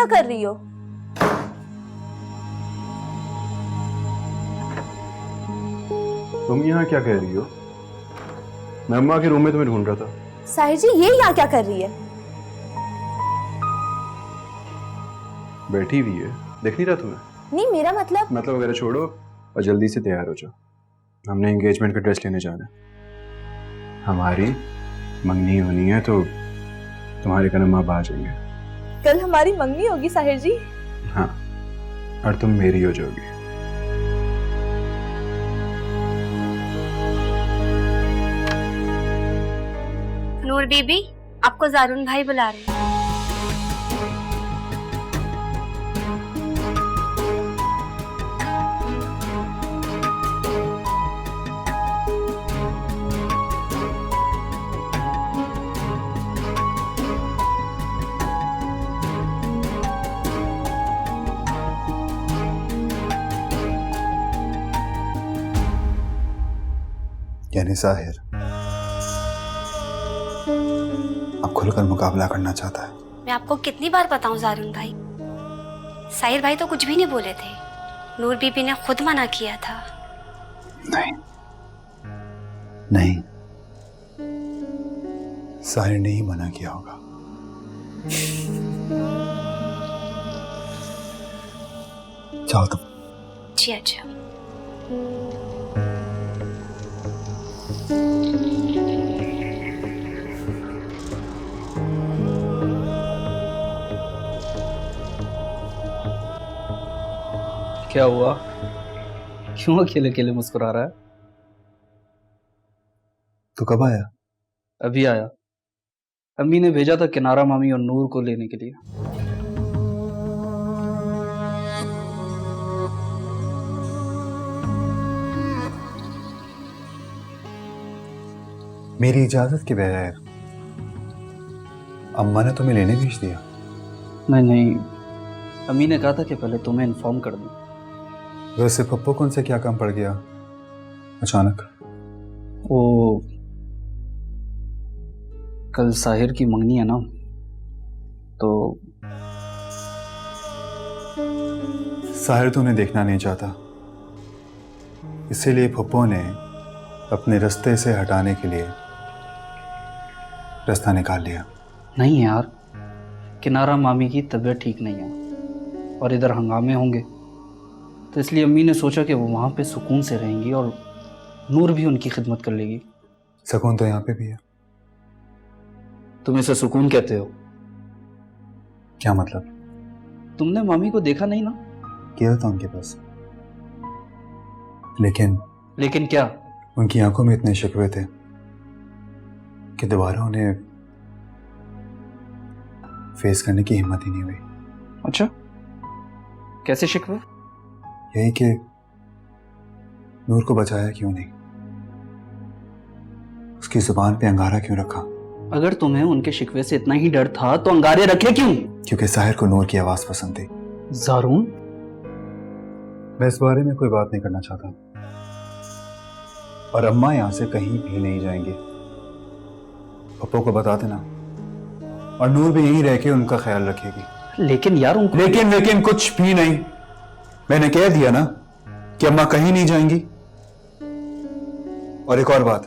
क्या कर रही हो? तुम यहाँ क्या कर रही हो? मैं अम्मा के रूम में तुम्हें ढूंढ रहा था। साहिर जी, ये यहाँ क्या कर रही है? बैठी हुई है, देख नहीं रहा तुम्हें? नहीं, मेरा मतलब वगैरह छोड़ो और जल्दी से तैयार हो जाओ। हमने एंगेजमेंट का ड्रेस लेने जाना है। हमारी मंगनी होनी है तो तुम्हारे कदम आप आ जाएंगे। कल हमारी मंगनी होगी साहिर जी। हाँ, और तुम मेरी हो जाओगी। नूर बीबी, आपको जारून भाई बुला रहे हैं। यानी साहिर अब खुलकर मुकाबला करना चाहता है। मैं आपको कितनी बार बताऊं जारून भाई, साहिर भाई तो कुछ भी नहीं बोले थे। नूर बीबी ने खुद मना किया था। नहीं नहीं, साहिर ने ही मना किया होगा। जाओ तुम। जी अच्छा। क्या हुआ? क्यों अकेले अकेले मुस्कुरा रहा है? तू कब आया? अभी आया। अम्मी ने भेजा था किनारा मामी और नूर को लेने के लिए। मेरी इजाजत के बगैर अम्मा ने तुम्हें लेने भेज दिया? नहीं नहीं, अम्मी ने कहा था कि पहले तुम्हें इन्फॉर्म कर दूं। वैसे पप्पू को उनसे क्या काम पड़ गया अचानक? वो कल साहिर की मंगनी है ना, तो साहिर तुम्हें देखना नहीं चाहता, इसीलिए पप्पू ने अपने रास्ते से हटाने के लिए रास्ता निकाल लिया। नहीं यार, किनारा मामी की तबीयत ठीक नहीं है और इधर हंगामे होंगे, तो इसलिए अम्मी ने सोचा कि वो वहाँ पे सुकून से रहेंगी और नूर भी उनकी खिदमत कर लेगी। सुकून तो यहाँ पे भी है। तुम इसे सुकून कहते हो? क्या मतलब? तुमने मामी को देखा नहीं ना? किया था उनके पास, लेकिन क्या? उनकी आंखों में इतने शिकवे थे कि दोबारा उन्हें फेस करने की हिम्मत ही नहीं हुई। अच्छा, कैसे शिकवे? यही कि नूर को बचाया क्यों नहीं, उसकी जुबान पे अंगारा क्यों रखा? अगर तुम्हें उनके शिकवे से इतना ही डर था तो अंगारे रखे क्यों? क्योंकि साहिर को नूर की आवाज पसंद थी। जारून, मैं इस बारे में कोई बात नहीं करना चाहता और अम्मा यहां से कहीं भी नहीं जाएंगे। पप्पू को बता देना और नूर भी यहीं रह के उनका ख्याल रखेगी। लेकिन यार उनको लेकिन कुछ भी नहीं। मैंने कह दिया ना कि अम्मा कहीं नहीं जाएंगी। और एक और बात,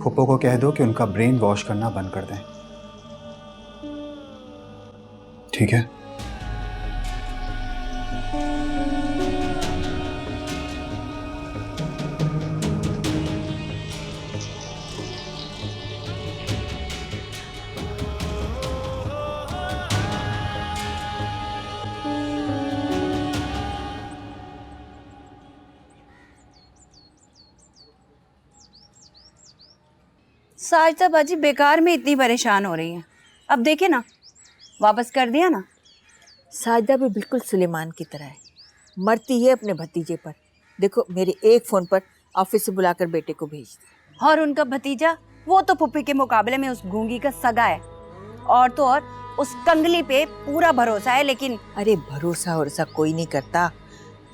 पप्पू को कह दो कि उनका ब्रेन वॉश करना बंद कर दें, ठीक है? साजिदा बाजी बेकार में इतनी परेशान हो रही हैं। अब देखे ना, वापस कर दिया ना। साजिदा भी बिल्कुल सुलेमान की तरह है, मरती है अपने भतीजे पर। देखो, मेरे एक फ़ोन पर ऑफिस से बुलाकर बेटे को भेज दिया। और उनका भतीजा, वो तो पुप्पी के मुकाबले में उस गूंगी का सगा है। और तो और उस कंगली पे पूरा भरोसा है। लेकिन अरे भरोसा वरोसा कोई नहीं करता,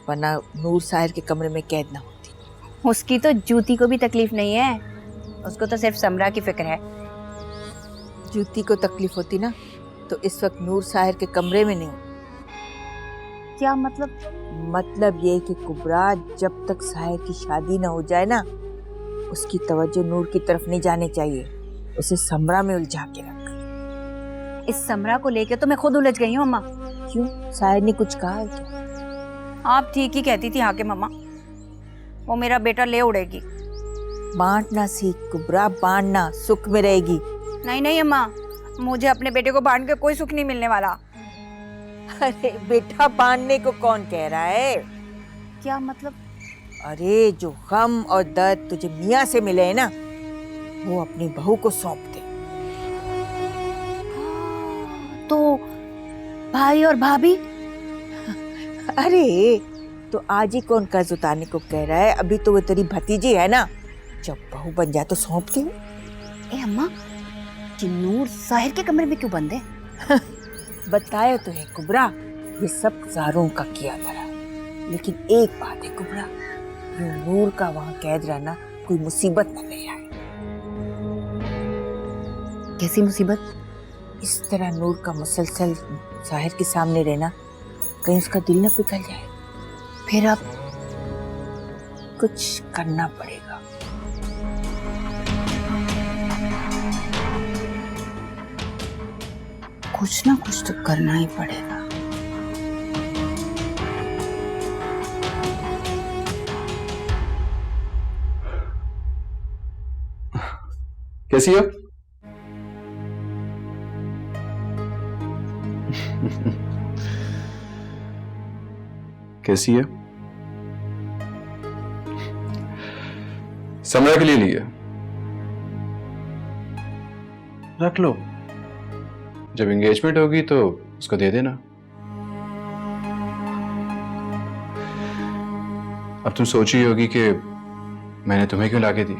वरना नूर साहिर के कमरे में कैद ना होती। उसकी तो जूती को भी तकलीफ नहीं है, उसको तो सिर्फ समरा की फिक्र है। जूती को तकलीफ होती ना तो इस वक्त नूर साहिर के कमरे में नहीं। क्या मतलब? मतलब ये कि कुबरा जब तक साहिर की शादी ना हो जाए ना, उसकी तवज्जो नूर की तरफ नहीं जानी चाहिए। उसे समरा में उलझा के रख। इस समरा को लेके तो मैं खुद उलझ गई हूँ अम्मा। क्यों, साहिर ने कुछ कहा है क्या? आप ठीक ही कहती थी आके मम्मा, वो मेरा बेटा ले उड़ेगी। बांटना सीख कुबरा, बांटना, सुख में रहेगी। नहीं नहीं अम्मा, मुझे अपने बेटे को बांट के कोई सुख नहीं मिलने वाला। अरे बेटा, बांटने को कौन कह रहा है? क्या मतलब? अरे जो गम और दर्द तुझे मियाँ से मिले है ना, वो अपनी बहू को सौंप दे। तो भाई और भाभी? अरे तो आज ही कौन कर्ज उतारने को कह रहा है? अभी तो वो तेरी भतीजी है ना, जब बहू बन जाए तो सौंप दे। ए अम्मा, कि नूर साहिर के कमरे में क्यों बंद है? बताया तो है कुबरा, ये सब ज़ारों का किया धरा। लेकिन एक बात है कुबरा, ये नूर का वहाँ कैद रहना कोई मुसीबत न ले आए। कैसी मुसीबत? इस तरह नूर का मुसलसल साहिर के सामने रहना, कहीं उसका दिल न पिघल जाए। फिर अब कुछ करना पड़ेगा। कुछ ना कुछ तो करना ही पड़ेगा। कैसी हो? कैसी है? समरा के लिए लिया, रख लो। जब एंगेजमेंट होगी तो उसको दे देना। अब तुम सोच रही होगी कि मैंने तुम्हें क्यों लाके दी,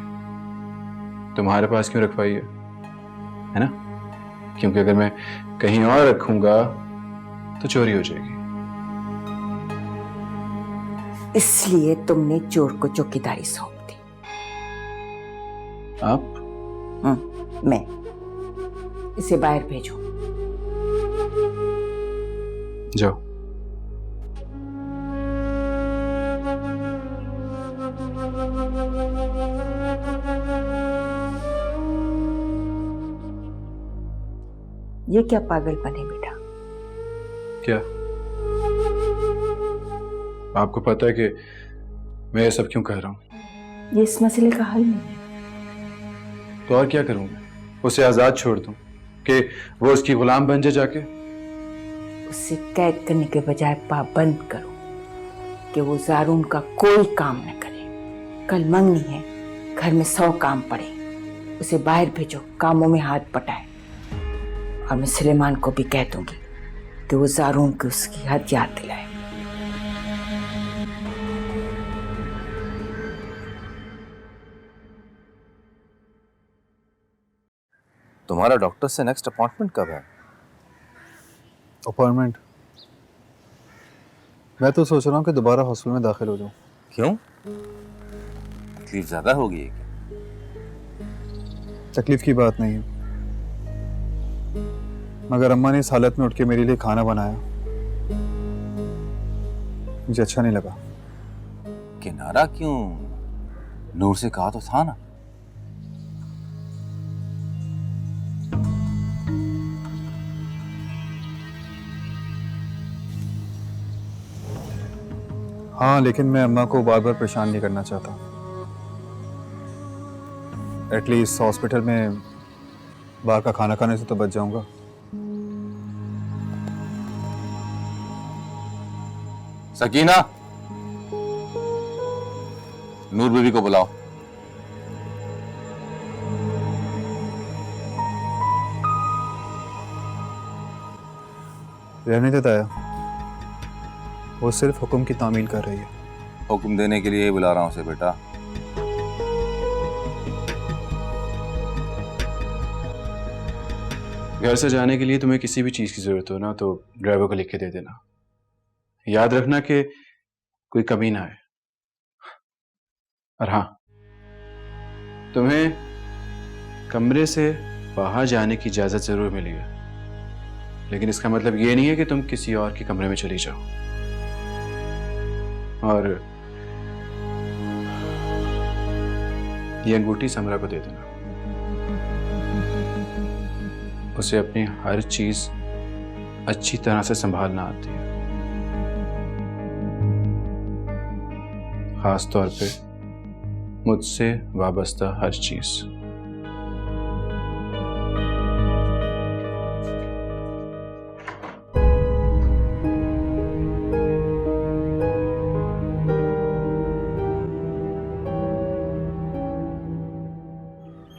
तुम्हारे पास क्यों रखवाई है ना? क्योंकि अगर मैं कहीं और रखूंगा तो चोरी हो जाएगी। इसलिए तुमने चोर को चौकीदारी सौंप दी। आप? मैं इसे बाहर भेजो। जाओ। ये क्या पागलपन है बेटा? क्या आपको पता है कि मैं ये सब क्यों कह रहा हूं? ये इस मसले का हल नहीं है। तो और क्या करूंगा? उसे आजाद छोड़ दूं कि वो उसकी गुलाम बन जाए जाके? उसे कैद करने के बजाय पाबंद करो कि वो ज़ारून का कोई काम न करे। कल मंगनी है, घर में 100 काम पड़े, उसे बाहर भेजो, कामों में हाथ बटाए। और मैं सुलेमान को भी कह दूंगी कि वो ज़ारून को उसकी हद याद दिलाए। तुम्हारा डॉक्टर से नेक्स्ट अपॉइंटमेंट कब है? अपॉइंटमेंट? मैं तो सोच रहा हूँ कि दोबारा हॉस्पिटल में दाखिल हो जाऊँ। क्यों? तकलीफ ज्यादा होगी है क्या? तकलीफ की बात नहीं है, मगर अम्मा ने इस हालत में उठ के मेरे लिए खाना बनाया, मुझे अच्छा नहीं लगा। किनारा क्यों? नूर से कहा तो था ना। हाँ, लेकिन मैं अम्मा को बार बार परेशान नहीं करना चाहता। एटलीस्ट हॉस्पिटल में बाहर का खाना खाने से तो बच जाऊंगा। सकीना, नूर बीबी को बुलाओ। रहने देता है, वो सिर्फ हुक्म की तामील कर रही है। हुक्म देने के लिए ही बुला रहा हूं उसे बेटा। घर से जाने के लिए तुम्हें किसी भी चीज की जरूरत हो ना तो ड्राइवर को लिख के दे देना। याद रखना कि कोई कमी ना आए। और हाँ, तुम्हें कमरे से बाहर जाने की इजाजत जरूर मिली है। लेकिन इसका मतलब ये नहीं है कि तुम किसी और के कमरे में चली जाओ। और ये अंगूठी समरा को दे देना। उसे अपनी हर चीज अच्छी तरह से संभालना आती है, खास तौर पे मुझसे वाबस्ता हर चीज।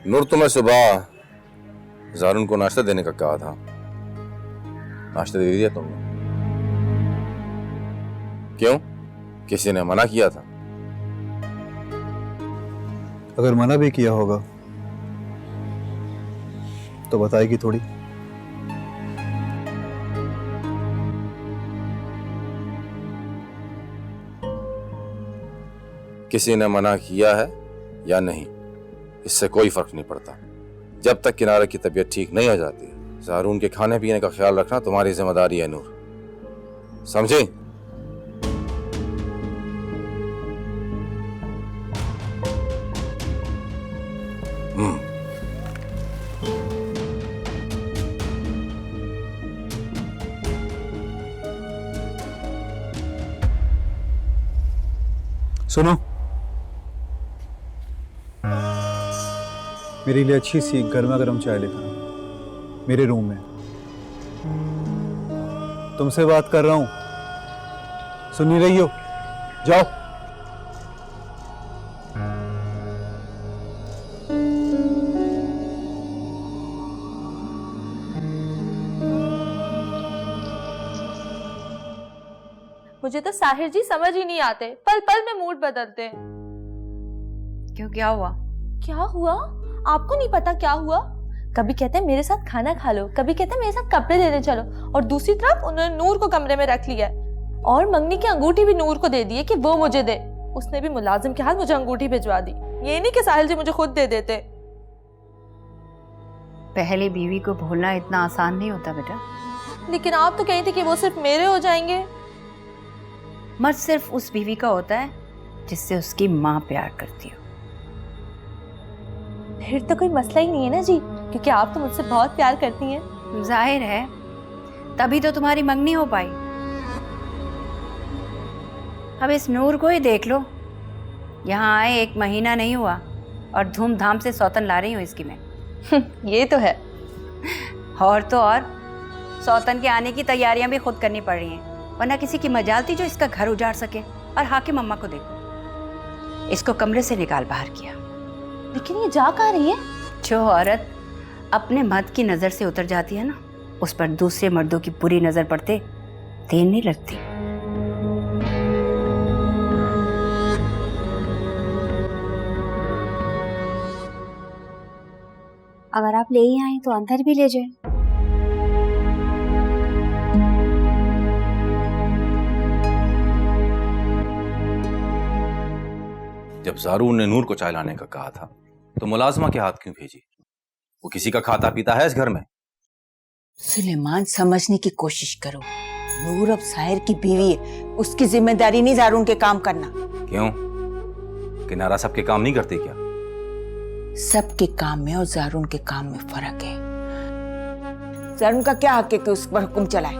नूर, तुम्हें सुबह जारून को नाश्ता देने का कहा था, नाश्ता दे दिया तुमने? क्यों, किसी ने मना किया था? अगर मना भी किया होगा तो बताएगी थोड़ी। किसी ने मना किया है या नहीं, इससे कोई फर्क नहीं पड़ता। जब तक किनारा की तबीयत ठीक नहीं हो जाती, जारून के खाने पीने का ख्याल रखना तुम्हारी जिम्मेदारी है नूर, समझे? सुनो, मेरे लिए अच्छी सी गर्मा गर्म चाय लेकर आओ मेरे रूम में। तुमसे बात कर रहा हूं, सुन नहीं रही हो? जाओ। मुझे तो साहिर जी समझ ही नहीं आते, पल पल में मूड बदलते हैं। क्यों, क्या हुआ? क्या हुआ? आपको नहीं पता क्या हुआ? कभी कहते हैं मेरे साथ खाना खा लो, कभी कहते हैं मेरे साथ कपड़े लेने चलो, और दूसरी तरफ उन्होंने नूर को कमरे में रख लिया और मंगनी की अंगूठी भी नूर को दे दी है कि वो मुझे दे। उसने भी मुलाजिम के हाथ मुझे अंगूठी भिजवा दी, ये नहीं कि साहिल जी मुझे खुद दे देते। पहली बीवी को भूलना इतना आसान नहीं होता बेटा। लेकिन आप तो कही थी कि वो सिर्फ मेरे हो जाएंगे। मर्द सिर्फ उस बीवी का होता है जिससे उसकी माँ प्यार करती हो। फिर तो कोई मसला ही नहीं है ना जी, क्योंकि आप तो मुझसे बहुत प्यार करती हैं। जाहिर है, तभी तो तुम्हारी मंगनी हो पाई। अब इस नूर को ही देख लो, यहाँ आए 1 महीना नहीं हुआ और धूमधाम से सौतन ला रही हूँ इसकी मैं। ये तो है। और तो और सौतन के आने की तैयारियां भी खुद करनी पड़ रही हैं, वरना किसी की मजाल थी जो इसका घर उजाड़ सके। और हाकिम अम्मा को देखो, इसको कमरे से निकाल बाहर किया। लेकिन ये जा कहाँ रही है? जो औरत अपने मर्द की नजर से उतर जाती है ना, उस पर दूसरे मर्दों की बुरी नजर पड़ते देर नहीं लगती। अगर आप ले ही आए तो अंदर भी ले जाए। जब जारून ने नूर को चाय लाने का कहा था तो मुलाजमा के हाथ क्यों भेजी? वो किसी का खाता पीता है इस घर में? सुलेमान, समझने की कोशिश करो। नूर अब साहिर की बीवी है, उसकी जिम्मेदारी नहीं जारून के काम करना। क्यों, किनारा सबके काम नहीं करती क्या? सबके काम में और जारून के काम में फर्क है। जारून का क्या हक है कि उस पर हुक्म चलाए?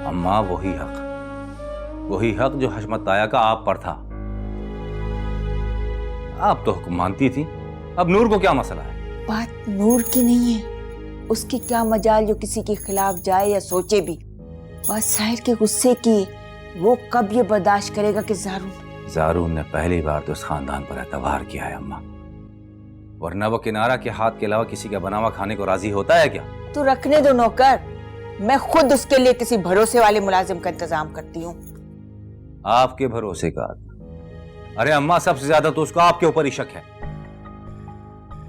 अम्मा, वही हक जो हशमत ताया का आप पर था। आप तो हुक्म मानती थी, अब नूर को क्या मसला है? बात नूर की नहीं है, उसकी क्या मजाल जो किसी के खिलाफ जाए या सोचे भी। बात साहिर के गुस्से की, वो कब ये बर्दाश्त करेगा कि जारून ने पहली बार तो उस खानदान पर एतबार किया है अम्मा, वरना वो किनारा के हाथ के अलावा किसी का बना हुआ खाने को राजी होता है क्या? तो रखने दो नौकर, मैं खुद उसके लिए किसी भरोसे वाले मुलाजिम का इंतजाम करती हूँ। आपके भरोसे का? अरे अम्मा, सबसे ज्यादा तो उसको आपके ऊपर ही शक है।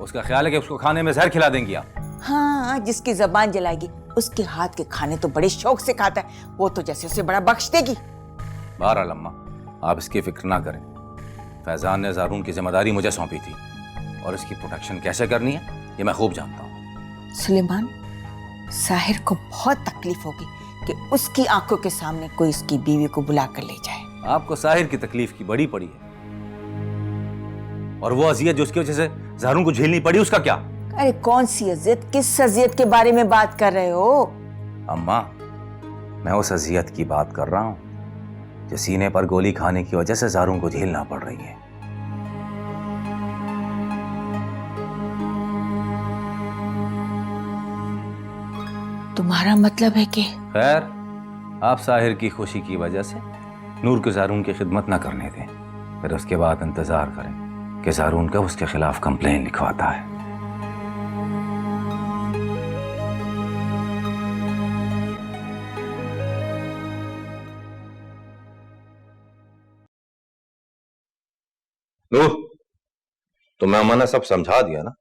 उसका ख्याल है कि उसको खाने में जहर खिला देंगी आप। हाँ, जिसकी जबान जलाएगी उसके हाथ के खाने तो बड़े शौक से खाता है, वो तो जैसे उसे बड़ा बख्श देगी। बहरहाल अम्मा, आप इसकी फिक्र ना करें। फैजान ने जारून की जिम्मेदारी मुझे सौंपी थी और इसकी प्रोटेक्शन कैसे करनी है ये मैं खूब जानता हूँ। सुलेमान, साहिर को बहुत तकलीफ होगी कि उसकी आंखों के सामने कोई उसकी बीवी को बुला कर ले जाए। आपको साहिर की तकलीफ की बड़ी पड़ी है, और वो अजियत जो उसकी वजह से ज़ारून को झेलनी पड़ी, उसका क्या? अरे कौन सी अजियत, किस अजियत के बारे में बात कर रहे हो? अम्मा, मैं उस अजियत की बात कर रहा हूं जो सीने पर गोली खाने की वजह से ज़ारून को झेलना पड़ रही है। तुम्हारा मतलब है कि खैर, आप साहिर की खुशी की वजह से नूर को ज़ारून की खिदमत ना करने दें, फिर उसके बाद इंतजार करें कि ज़ारून कब उसके खिलाफ कंप्लेन लिखवाता है। नूर, तुम्हें अम्मा ने सब समझा दिया ना?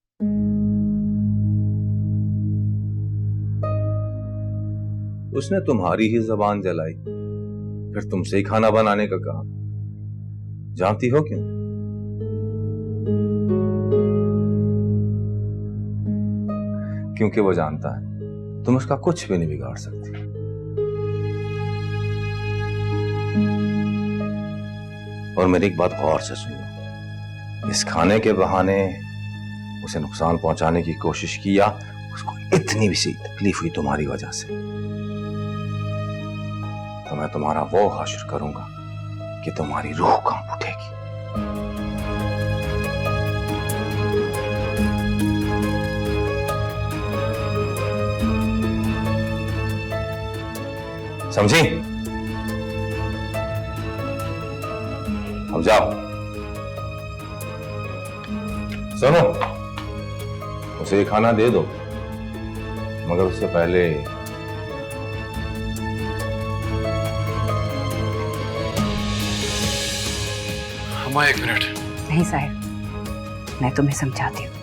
उसने तुम्हारी ही जबान जलाई, फिर तुमसे ही खाना बनाने का कहा। जानती हो क्यों? क्योंकि वो जानता है तुम उसका कुछ भी नहीं बिगाड़ सकती। और मेरी एक बात गौर से सुनो, इस खाने के बहाने उसे नुकसान पहुंचाने की कोशिश की या उसको इतनी भी सी तकलीफ हुई तुम्हारी वजह से, तो मैं तुम्हारा वो हाशिर करूंगा कि तुम्हारी रूह कांप उठेगी। समझी? अब जाओ, सुनो, उसे ये खाना दे दो, मगर उससे पहले अम्मा 1 मिनट। नहीं साहिर, मैं तुम्हें समझाती हूँ।